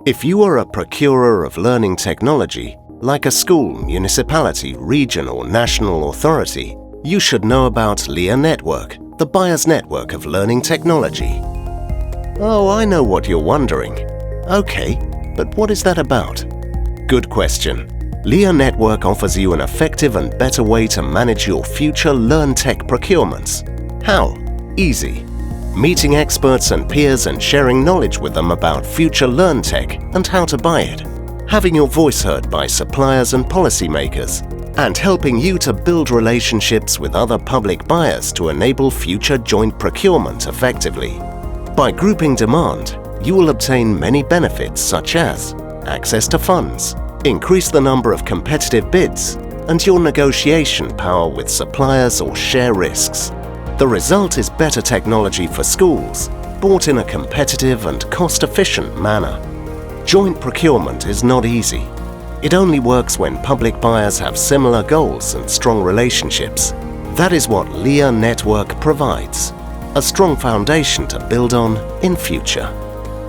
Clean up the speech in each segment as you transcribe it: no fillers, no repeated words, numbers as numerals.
If you are a procurer of learning technology, like a school, municipality, region or national authority, you should know about LEA Network, the buyer's network of learning technology. Oh, I know what you're wondering. Okay, but what is that about? Good question. LEA Network offers you an effective and better way to manage your future Learn Tech procurements. How? Easy. Meeting experts and peers and sharing knowledge with them about future Learn Tech and how to buy it. Having your voice heard by suppliers and policymakers. And helping you to build relationships with other public buyers to enable future joint procurement effectively. By grouping demand, you will obtain many benefits such as access to funds, increase the number of competitive bids, and your negotiation power with suppliers or share risks. The result is better technology for schools, bought in a competitive and cost-efficient manner. Joint procurement is not easy. It only works when public buyers have similar goals and strong relationships. That is what LEA Network provides, a strong foundation to build on in future.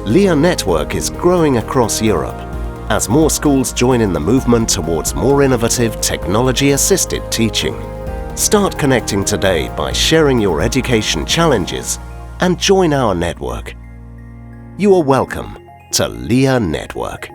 LEA Network is growing across Europe as more schools join in the movement towards more innovative, technology-assisted teaching. Start connecting today by sharing your education challenges and join our network. You are welcome to LEA Network.